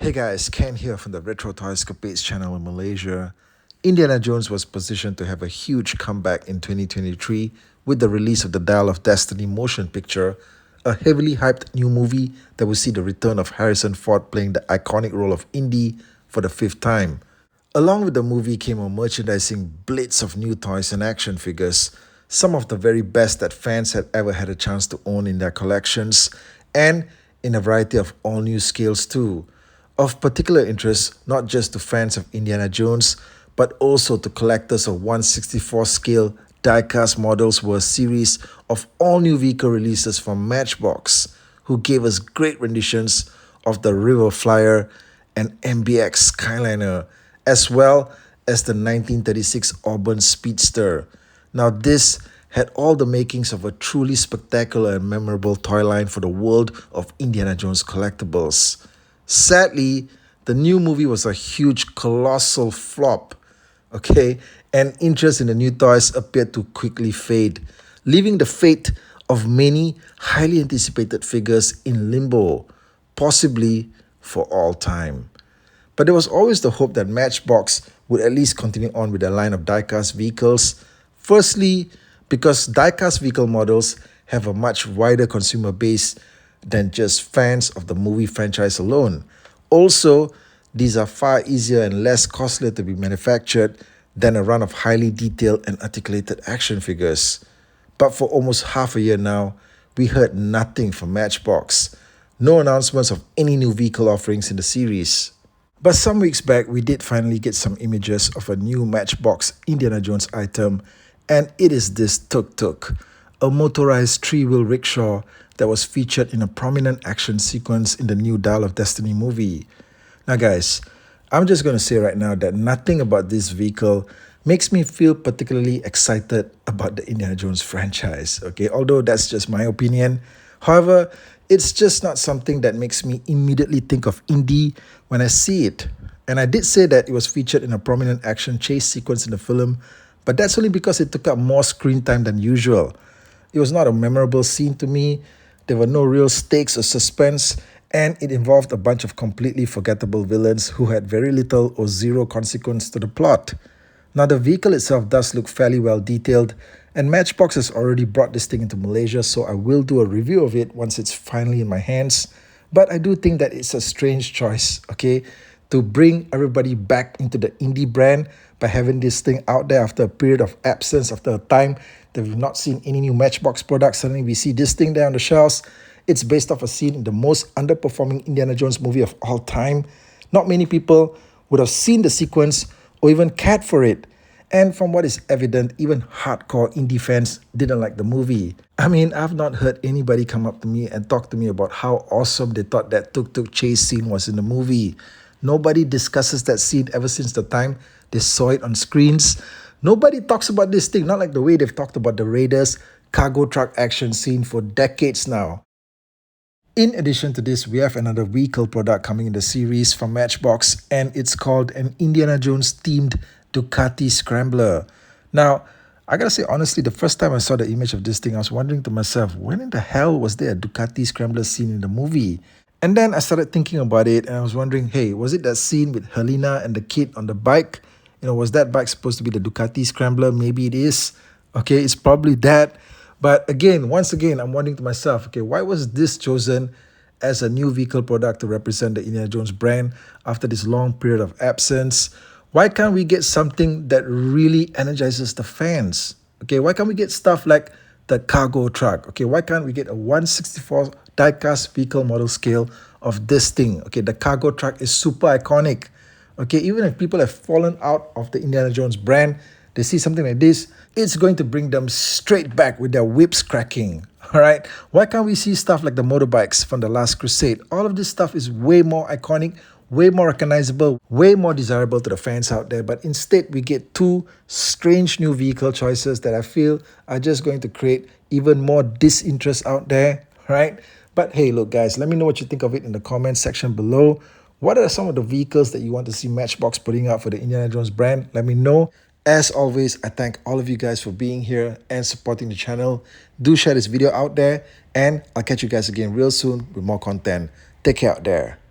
Hey guys, Ken here from the Retro Toys Capades channel in Malaysia. Indiana Jones was positioned to have a huge comeback in 2023 with the release of the Dial of Destiny motion picture, a heavily hyped new movie that will see the return of Harrison Ford playing the iconic role of Indy for the fifth time. Along with the movie came a merchandising blitz of new toys and action figures, some of the very best that fans had ever had a chance to own in their collections, and in a variety of all-new scales too. Of particular interest, not just to fans of Indiana Jones, but also to collectors of 1/64 scale die-cast models were a series of all-new vehicle releases from Matchbox, who gave us great renditions of the River Flyer and MBX Skyliner, as well as the 1936 Auburn Speedster. Now this had all the makings of a truly spectacular and memorable toy line for the world of Indiana Jones collectibles. Sadly, the new movie was a huge, colossal flop, okay? And interest in the new toys appeared to quickly fade, leaving the fate of many highly anticipated figures in limbo, possibly for all time. But there was always the hope that Matchbox would at least continue on with their line of diecast vehicles. Firstly, because diecast vehicle models have a much wider consumer base than just fans of the movie franchise alone. Also, these are far easier and less costly to be manufactured than a run of highly detailed and articulated action figures. But for almost half a year now, we heard nothing from Matchbox. No announcements of any new vehicle offerings in the series. But some weeks back, we did finally get some images of a new Matchbox Indiana Jones item, and it is this TukTok, a motorized three-wheel rickshaw that was featured in a prominent action sequence in the new Dial of Destiny movie. Now guys, I'm just going to say right now that nothing about this vehicle makes me feel particularly excited about the Indiana Jones franchise, okay? Although that's just my opinion. However, it's just not something that makes me immediately think of Indy when I see it. And I did say that it was featured in a prominent action chase sequence in the film, but that's only because it took up more screen time than usual. It was not a memorable scene to me. There were no real stakes or suspense, and it involved a bunch of completely forgettable villains who had very little or zero consequence to the plot. Now, the vehicle itself does look fairly well detailed, and Matchbox has already brought this thing into Malaysia, so I will do a review of it once it's finally in my hands. But I do think that it's a strange choice, okay, to bring everybody back into the Indy brand by having this thing out there after a period of absence, after a time that we've not seen any new Matchbox products. Suddenly we see this thing there on the shelves. It's based off a scene in the most underperforming Indiana Jones movie of all time. Not many people would have seen the sequence or even cared for it. And from what is evident, even hardcore indie fans didn't like the movie. I mean, I've not heard anybody come up to me and talk to me about how awesome they thought that TukTuk chase scene was in the movie. Nobody discusses that scene ever since the time they saw it on screens. Nobody talks about this thing, not like the way they've talked about the Raiders cargo truck action scene for decades now. In addition to this, we have another vehicle product coming in the series from Matchbox, and it's called an Indiana Jones themed Ducati Scrambler. Now, I gotta say honestly, the first time I saw the image of this thing, I was wondering to myself, when in the hell was there a Ducati Scrambler scene in the movie? And then I started thinking about it, and I was wondering, hey, was it that scene with Helena and the kid on the bike? Was that bike supposed to be the Ducati Scrambler? Maybe it is. Okay, it's probably that. But again, once again, I'm wondering to myself, okay, why was this chosen as a new vehicle product to represent the Indiana Jones brand after this long period of absence? Why can't we get something that really energizes the fans? Okay, why can't we get stuff like the cargo truck? Okay, why can't we get a 1/64 diecast vehicle model scale of this thing? Okay, the cargo truck is super iconic. Okay, even if people have fallen out of the Indiana Jones brand, they see something like this, it's going to bring them straight back with their whips cracking. All right, why can't we see stuff like the motorbikes from The Last Crusade? All of this stuff is way more iconic, way more recognizable, way more desirable to the fans out there. But instead, we get two strange new vehicle choices that I feel are just going to create even more disinterest out there, right? But hey, look, guys, let me know what you think of it in the comments section below. What are some of the vehicles that you want to see Matchbox putting out for the Indiana Jones brand? Let me know. As always, I thank all of you guys for being here and supporting the channel. Do share this video out there, and I'll catch you guys again real soon with more content. Take care out there.